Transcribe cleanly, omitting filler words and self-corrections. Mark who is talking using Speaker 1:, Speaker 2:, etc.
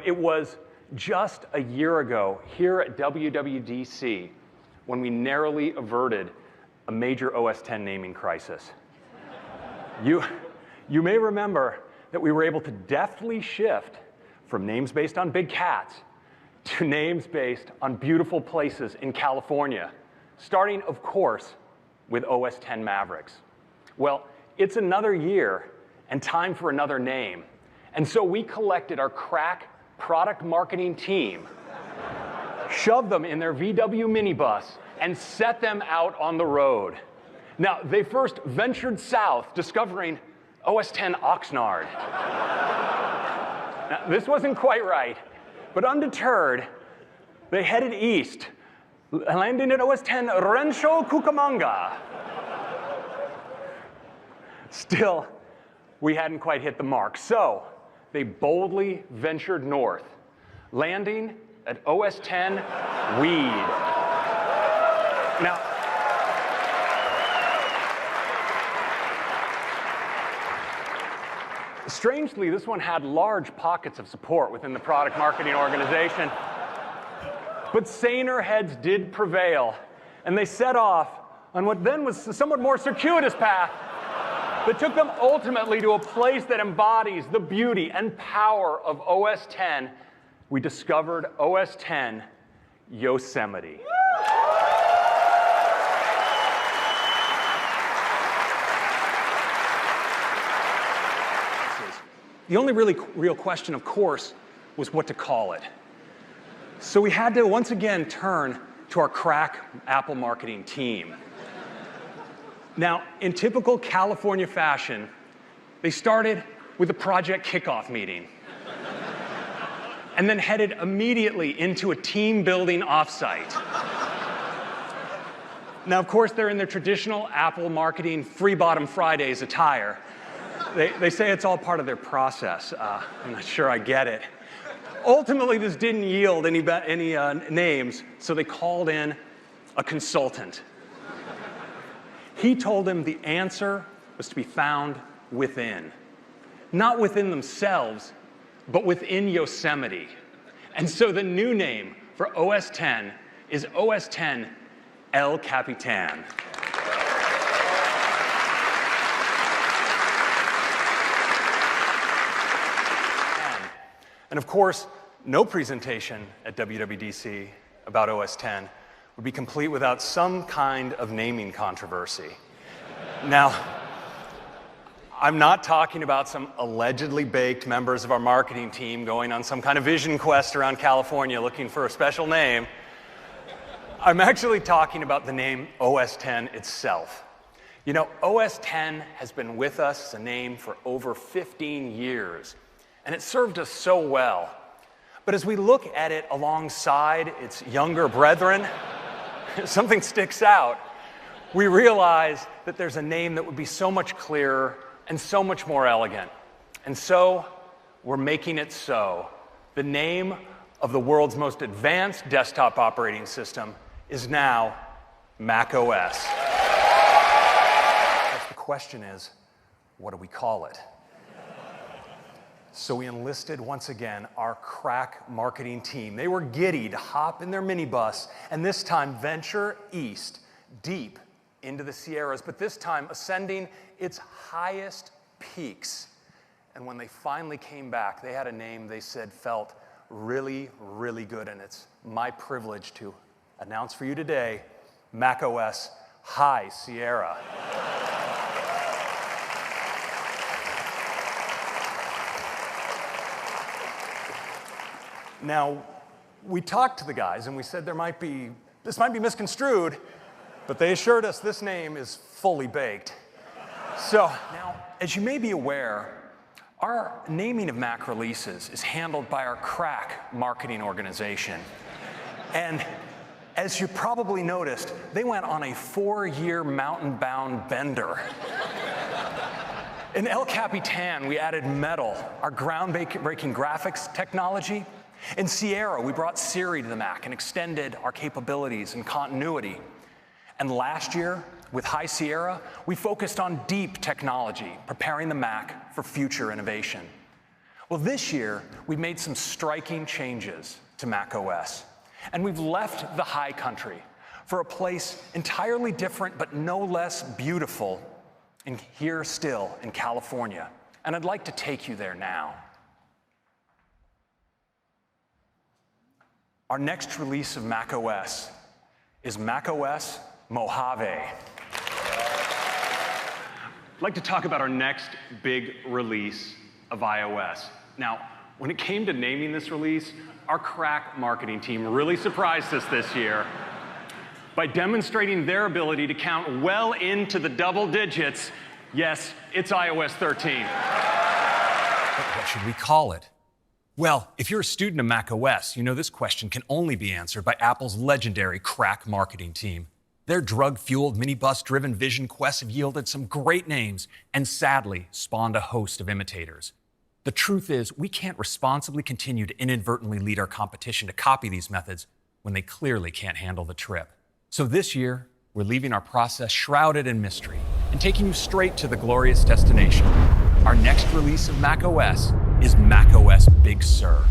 Speaker 1: It was just a year ago here at WWDC when we narrowly averted a major OS X naming crisis. You may remember that we were able to deftly shift from names based on big cats to names based on beautiful places in California, starting, of course, with OS X Mavericks. Well, it's another year and time for another name. And so we collected our crack product marketing team, shoved them in their VW minibus, and set them out on the road. Now, they first ventured south, discovering OS X Oxnard. Now, this wasn't quite right, but undeterred, they headed east, landing at OS X Rancho Cucamonga. Still, we hadn't quite hit the mark, so they boldly ventured north, landing at OS X Weed. Now, strangely, this one had large pockets of support within the product marketing organization. But saner heads did prevail, and they set off on what then was a somewhat more circuitous path that took them ultimately to a place that embodies the beauty and power of OS X. We discovered OS X Yosemite. The only real question, of course, was what to call it. So we had to once again turn to our crack Apple marketing team. Now, in typical California fashion, they started with a project kickoff meeting and then headed immediately into a team-building offsite. Now, of course, they're in their traditional Apple marketing Free Bottom Fridays attire. They say it's all part of their process. I'm not sure I get it. Ultimately, this didn't yield any names, so they called in a consultant. He told them the answer was to be found within. Not within themselves, but within Yosemite. And so the new name for OS X is OS X El Capitan. And of course, no presentation at WWDC about OS X would be complete without some kind of naming controversy. Now, I'm not talking about some allegedly baked members of our marketing team going on some kind of vision quest around California looking for a special name. I'm actually talking about the name OS X itself. OS X has been with us as a name for over 15 years, and it served us so well. But as we look at it alongside its younger brethren, something sticks out. We realize that there's a name that would be so much clearer and so much more elegant. And so, we're making it so. The name of the world's most advanced desktop operating system is now macOS. The question is, what do we call it? So we enlisted, once again, our crack marketing team. They were giddy to hop in their minibus and this time venture east, deep into the Sierras, but this time ascending its highest peaks. And when they finally came back, they had a name they said felt really, really good, and it's my privilege to announce for you today, macOS High Sierra. Now, we talked to the guys and we said this might be misconstrued, but they assured us this name is fully baked. So now, as you may be aware, our naming of Mac releases is handled by our crack marketing organization. And as you probably noticed, they went on a 4-year mountain-bound bender. In El Capitan, we added Metal, our groundbreaking graphics technology. In Sierra, we brought Siri to the Mac and extended our capabilities and continuity. And last year, with High Sierra, we focused on deep technology, preparing the Mac for future innovation. Well, this year, we've made some striking changes to macOS. And we've left the high country for a place entirely different but no less beautiful here still in California. And I'd like to take you there now. Our next release of macOS is macOS Mojave. I'd like to talk about our next big release of iOS. Now, when it came to naming this release, our crack marketing team really surprised us this year by demonstrating their ability to count well into the double digits. Yes, it's iOS 13.
Speaker 2: But what should we call it? Well, if you're a student of macOS, you know this question can only be answered by Apple's legendary crack marketing team. Their drug-fueled, minibus-driven vision quests have yielded some great names and sadly spawned a host of imitators. The truth is, we can't responsibly continue to inadvertently lead our competition to copy these methods when they clearly can't handle the trip. So this year, we're leaving our process shrouded in mystery and taking you straight to the glorious destination. Our next release of macOS is macOS Big Sur.